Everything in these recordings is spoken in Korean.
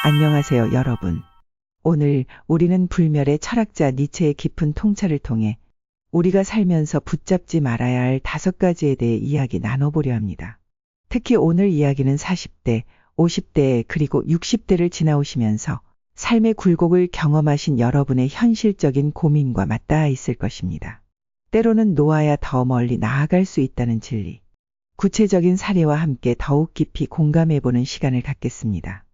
안녕하세요, 여러분. 오늘 우리는 불멸의 철학자 니체의 깊은 통찰을 통해 우리가 살면서 붙잡지 말아야 할 5가지에 대해 이야기 나눠보려 합니다. 특히 오늘 이야기는 40대, 50대 그리고 60대를 지나오시면서 삶의 굴곡을 경험하신 여러분의 현실적인 고민과 맞닿아 있을 것입니다. 때로는 놓아야 더 멀리 나아갈 수 있다는 진리. 구체적인 사례와 함께 더욱 깊이 공감해보는 시간을 갖겠습니다.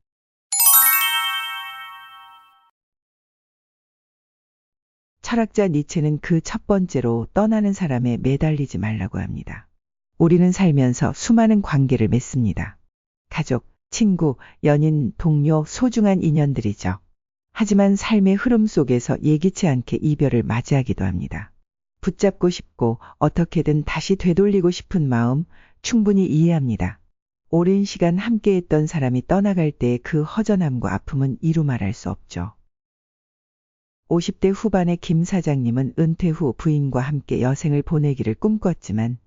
철학자 니체는 그 첫 번째로 떠나는 사람에 매달리지 말라고 합니다. 우리는 살면서 수많은 관계를 맺습니다. 가족, 친구, 연인, 동료, 소중한 인연들이죠. 하지만 삶의 흐름 속에서 예기치 않게 이별을 맞이하기도 합니다. 붙잡고 싶고 어떻게든 다시 되돌리고 싶은 마음 충분히 이해합니다. 오랜 시간 함께했던 사람이 떠나갈 때의 그 허전함과 아픔은 이루 말할 수 없죠. 50대 후반의 김 사장님은 은퇴 후 부인과 함께 여생을 보내기를 꿈꿨지만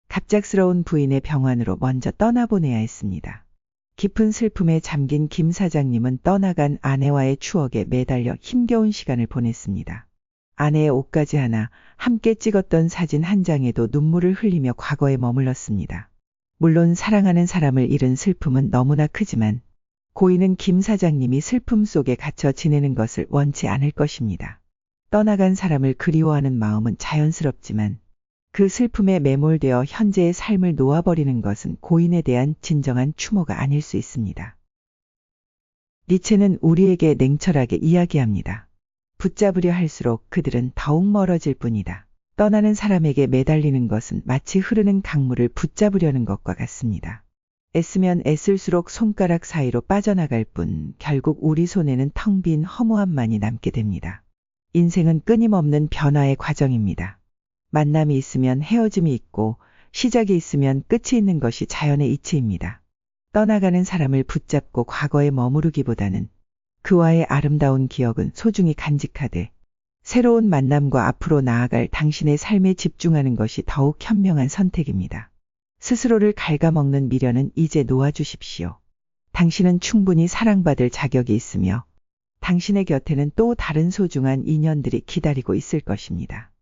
갑작스러운 부인의 병환으로 먼저 떠나보내야 했습니다. 깊은 슬픔에 잠긴 김 사장님은 떠나간 아내와의 추억에 매달려 힘겨운 시간을 보냈습니다. 아내의 옷가지 하나, 함께 찍었던 사진 한 장에도 눈물을 흘리며 과거에 머물렀습니다. 물론 사랑하는 사람을 잃은 슬픔은 너무나 크지만 고인은 김 사장님이 슬픔 속에 갇혀 지내는 것을 원치 않을 것입니다. 떠나간 사람을 그리워하는 마음은 자연스럽지만 그 슬픔에 매몰되어 현재의 삶을 놓아버리는 것은 고인에 대한 진정한 추모가 아닐 수 있습니다. 니체는 우리에게 냉철하게 이야기합니다. 붙잡으려 할수록 그들은 더욱 멀어질 뿐이다. 떠나는 사람에게 매달리는 것은 마치 흐르는 강물을 붙잡으려는 것과 같습니다. 애쓰면 애쓸수록 손가락 사이로 빠져나갈 뿐 결국 우리 손에는 텅 빈 허무함만이 남게 됩니다. 인생은 끊임없는 변화의 과정입니다. 만남이 있으면 헤어짐이 있고 시작이 있으면 끝이 있는 것이 자연의 이치입니다. 떠나가는 사람을 붙잡고 과거에 머무르기보다는 그와의 아름다운 기억은 소중히 간직하되 새로운 만남과 앞으로 나아갈 당신의 삶에 집중하는 것이 더욱 현명한 선택입니다. 스스로를 갉아먹는 미련은 이제 놓아주십시오. 당신은 충분히 사랑받을 자격이 있으며 당신의 곁에는 또 다른 소중한 인연들이 기다리고 있을 것입니다.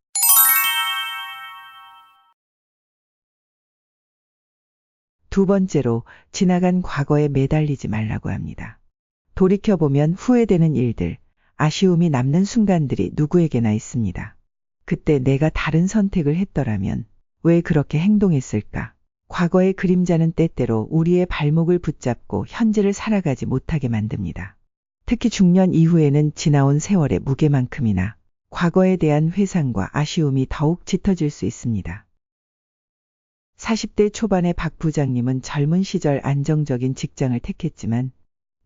두 번째로 지나간 과거에 매달리지 말라고 합니다. 돌이켜보면 후회되는 일들, 아쉬움이 남는 순간들이 누구에게나 있습니다. 그때 내가 다른 선택을 했더라면 왜 그렇게 행동했을까? 과거의 그림자는 때때로 우리의 발목을 붙잡고 현재를 살아가지 못하게 만듭니다. 특히 중년 이후에는 지나온 세월의 무게만큼이나 과거에 대한 회상과 아쉬움이 더욱 짙어질 수 있습니다. 40대 초반의 박 부장님은 젊은 시절 안정적인 직장을 택했지만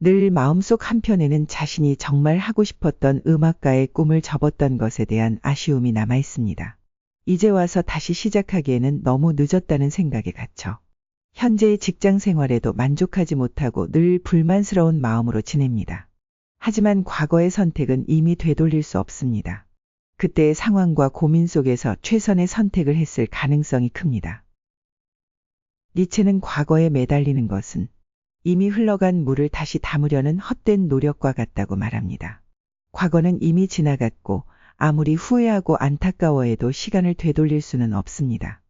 늘 마음속 한편에는 자신이 정말 하고 싶었던 음악가의 꿈을 접었던 것에 대한 아쉬움이 남아 있습니다. 이제 와서 다시 시작하기에는 너무 늦었다는 생각에 갇혀 현재의 직장 생활에도 만족하지 못하고 늘 불만스러운 마음으로 지냅니다. 하지만 과거의 선택은 이미 되돌릴 수 없습니다. 그때의 상황과 고민 속에서 최선의 선택을 했을 가능성이 큽니다. 니체는 과거에 매달리는 것은 이미 흘러간 물을 다시 담으려는 헛된 노력과 같다고 말합니다. 과거는 이미 지나갔고 아무리 후회하고 안타까워해도 시간을 되돌릴 수는 없습니다.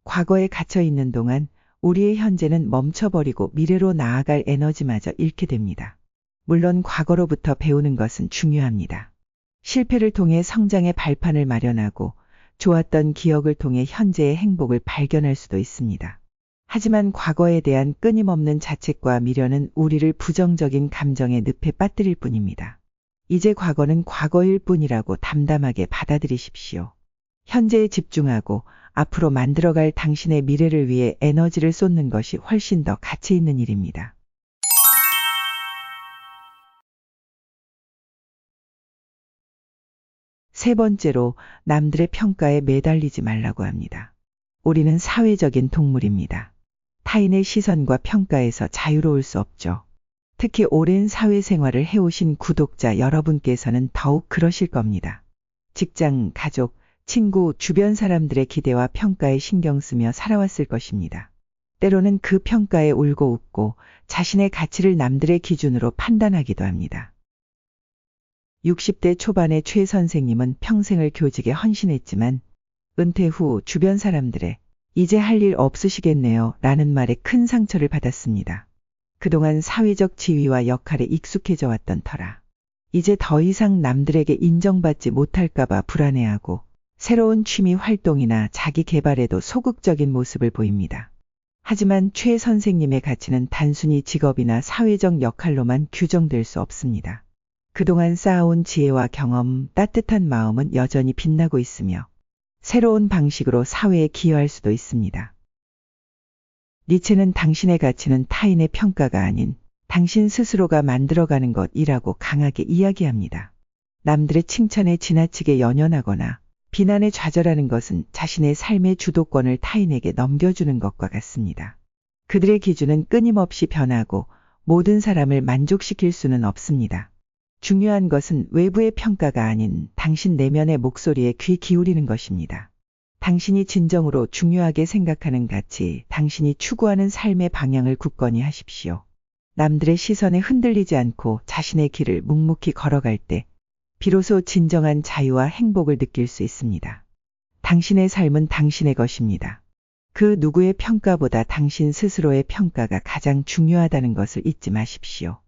과거에 갇혀 있는 동안 우리의 현재는 멈춰버리고 미래로 나아갈 에너지마저 잃게 됩니다. 물론 과거로부터 배우는 것은 중요합니다. 실패를 통해 성장의 발판을 마련하고 좋았던 기억을 통해 현재의 행복을 발견할 수도 있습니다. 하지만 과거에 대한 끊임없는 자책과 미련은 우리를 부정적인 감정의 늪에 빠뜨릴 뿐입니다. 이제 과거는 과거일 뿐이라고 담담하게 받아들이십시오. 현재에 집중하고 앞으로 만들어갈 당신의 미래를 위해 에너지를 쏟는 것이 훨씬 더 가치 있는 일입니다. 세 번째로 남들의 평가에 매달리지 말라고 합니다. 우리는 사회적인 동물입니다. 타인의 시선과 평가에서 자유로울 수 없죠. 특히 오랜 사회생활을 해오신 구독자 여러분께서는 더욱 그러실 겁니다. 직장, 가족, 친구, 주변 사람들의 기대와 평가에 신경 쓰며 살아왔을 것입니다. 때로는 그 평가에 울고 웃고 자신의 가치를 남들의 기준으로 판단하기도 합니다. 60대 초반의 최 선생님은 평생을 교직에 헌신했지만 은퇴 후 주변 사람들의 이제 할 일 없으시겠네요 라는 말에 큰 상처를 받았습니다. 그동안 사회적 지위와 역할에 익숙해져 왔던 터라 이제 더 이상 남들에게 인정받지 못할까봐 불안해하고 새로운 취미 활동이나 자기 개발에도 소극적인 모습을 보입니다. 하지만 최 선생님의 가치는 단순히 직업이나 사회적 역할로만 규정될 수 없습니다. 그동안 쌓아온 지혜와 경험, 따뜻한 마음은 여전히 빛나고 있으며 새로운 방식으로 사회에 기여할 수도 있습니다. 니체는 당신의 가치는 타인의 평가가 아닌 당신 스스로가 만들어가는 것이라고 강하게 이야기합니다. 남들의 칭찬에 지나치게 연연하거나 비난에 좌절하는 것은 자신의 삶의 주도권을 타인에게 넘겨주는 것과 같습니다. 그들의 기준은 끊임없이 변하고 모든 사람을 만족시킬 수는 없습니다. 중요한 것은 외부의 평가가 아닌 당신 내면의 목소리에 귀 기울이는 것입니다. 당신이 진정으로 중요하게 생각하는 가치, 당신이 추구하는 삶의 방향을 굳건히 하십시오. 남들의 시선에 흔들리지 않고 자신의 길을 묵묵히 걸어갈 때 비로소 진정한 자유와 행복을 느낄 수 있습니다. 당신의 삶은 당신의 것입니다. 그 누구의 평가보다 당신 스스로의 평가가 가장 중요하다는 것을 잊지 마십시오.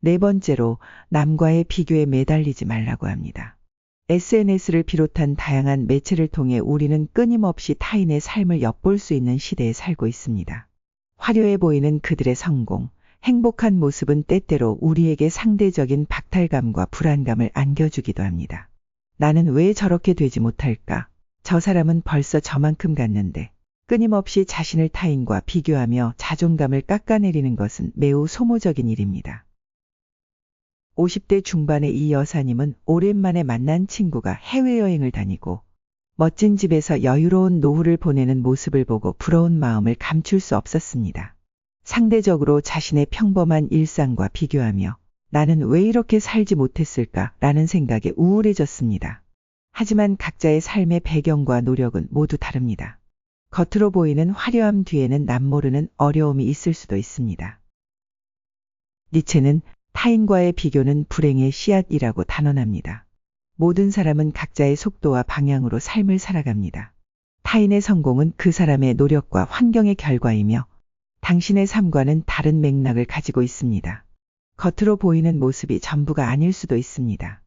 네 번째로 남과의 비교에 매달리지 말라고 합니다. SNS를 비롯한 다양한 매체를 통해 우리는 끊임없이 타인의 삶을 엿볼 수 있는 시대에 살고 있습니다. 화려해 보이는 그들의 성공, 행복한 모습은 때때로 우리에게 상대적인 박탈감과 불안감을 안겨주기도 합니다. 나는 왜 저렇게 되지 못할까? 저 사람은 벌써 저만큼 갔는데. 끊임없이 자신을 타인과 비교하며 자존감을 깎아내리는 것은 매우 소모적인 일입니다. 50대 중반의 이 여사님은 오랜만에 만난 친구가 해외여행을 다니고 멋진 집에서 여유로운 노후를 보내는 모습을 보고 부러운 마음을 감출 수 없었습니다. 상대적으로 자신의 평범한 일상과 비교하며 나는 왜 이렇게 살지 못했을까 라는 생각에 우울해졌습니다. 하지만 각자의 삶의 배경과 노력은 모두 다릅니다. 겉으로 보이는 화려함 뒤에는 남모르는 어려움이 있을 수도 있습니다. 니체는 타인과의 비교는 불행의 씨앗이라고 단언합니다. 모든 사람은 각자의 속도와 방향으로 삶을 살아갑니다. 타인의 성공은 그 사람의 노력과 환경의 결과이며 당신의 삶과는 다른 맥락을 가지고 있습니다. 겉으로 보이는 모습이 전부가 아닐 수도 있습니다.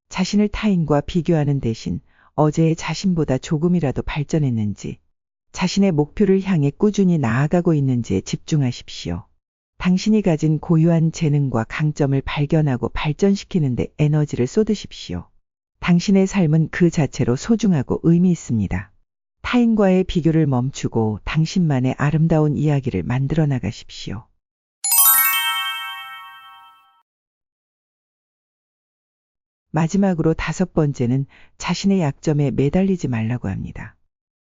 자신을 타인과 비교하는 대신 어제의 자신보다 조금이라도 발전했는지, 자신의 목표를 향해 꾸준히 나아가고 있는지에 집중하십시오. 당신이 가진 고유한 재능과 강점을 발견하고 발전시키는 데 에너지를 쏟으십시오. 당신의 삶은 그 자체로 소중하고 의미 있습니다. 타인과의 비교를 멈추고 당신만의 아름다운 이야기를 만들어 나가십시오. 마지막으로 다섯 번째는 자신의 약점에 매달리지 말라고 합니다.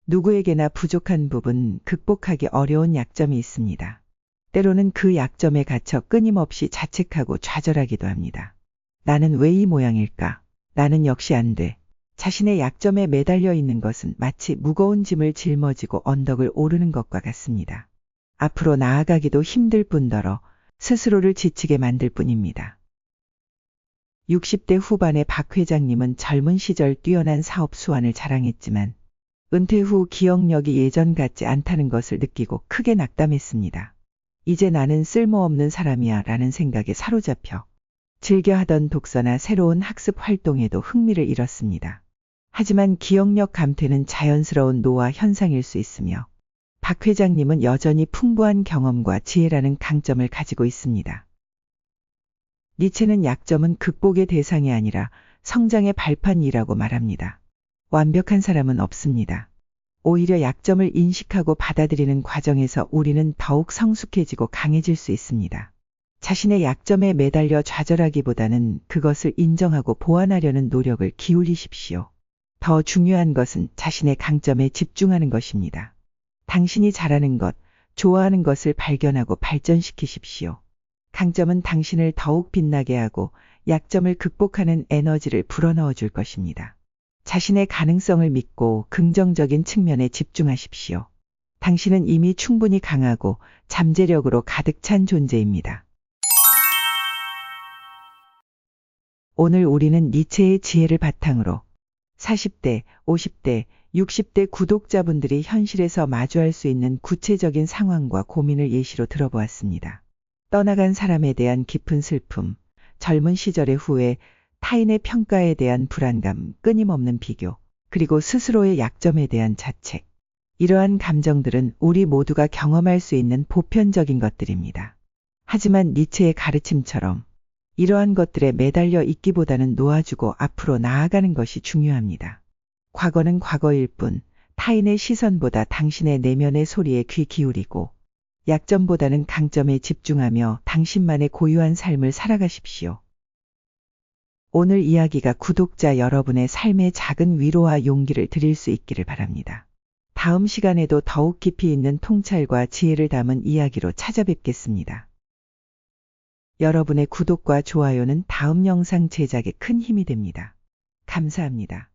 누구에게나 부족한 부분, 극복하기 어려운 약점이 있습니다. 때로는 그 약점에 갇혀 끊임없이 자책하고 좌절하기도 합니다. 나는 왜 이 모양일까? 나는 역시 안 돼. 자신의 약점에 매달려 있는 것은 마치 무거운 짐을 짊어지고 언덕을 오르는 것과 같습니다. 앞으로 나아가기도 힘들 뿐더러 스스로를 지치게 만들 뿐입니다. 60대 후반의 박 회장님은 젊은 시절 뛰어난 사업 수완을 자랑했지만 은퇴 후 기억력이 예전 같지 않다는 것을 느끼고 크게 낙담했습니다. 이제 나는 쓸모없는 사람이야 라는 생각에 사로잡혀 즐겨 하던 독서나 새로운 학습 활동에도 흥미를 잃었습니다. 하지만 기억력 감퇴는 자연스러운 노화 현상일 수 있으며 박 회장님은 여전히 풍부한 경험과 지혜라는 강점을 가지고 있습니다. 니체는 약점은 극복의 대상이 아니라 성장의 발판이라고 말합니다. 완벽한 사람은 없습니다. 오히려 약점을 인식하고 받아들이는 과정에서 우리는 더욱 성숙해지고 강해질 수 있습니다. 자신의 약점에 매달려 좌절하기보다는 그것을 인정하고 보완하려는 노력을 기울이십시오. 더 중요한 것은 자신의 강점에 집중하는 것입니다. 당신이 잘하는 것, 좋아하는 것을 발견하고 발전시키십시오. 강점은 당신을 더욱 빛나게 하고 약점을 극복하는 에너지를 불어넣어 줄 것입니다. 자신의 가능성을 믿고 긍정적인 측면에 집중하십시오. 당신은 이미 충분히 강하고 잠재력으로 가득 찬 존재입니다. 오늘 우리는 니체의 지혜를 바탕으로 40대, 50대, 60대 구독자분들이 현실에서 마주할 수 있는 구체적인 상황과 고민을 예시로 들어보았습니다. 떠나간 사람에 대한 깊은 슬픔, 젊은 시절의 후회, 타인의 평가에 대한 불안감, 끊임없는 비교, 그리고 스스로의 약점에 대한 자책. 이러한 감정들은 우리 모두가 경험할 수 있는 보편적인 것들입니다. 하지만 니체의 가르침처럼 이러한 것들에 매달려 있기보다는 놓아주고 앞으로 나아가는 것이 중요합니다. 과거는 과거일 뿐 타인의 시선보다 당신의 내면의 소리에 귀 기울이고 약점보다는 강점에 집중하며 당신만의 고유한 삶을 살아가십시오. 오늘 이야기가 구독자 여러분의 삶에 작은 위로와 용기를 드릴 수 있기를 바랍니다. 다음 시간에도 더욱 깊이 있는 통찰과 지혜를 담은 이야기로 찾아뵙겠습니다. 여러분의 구독과 좋아요는 다음 영상 제작에 큰 힘이 됩니다. 감사합니다.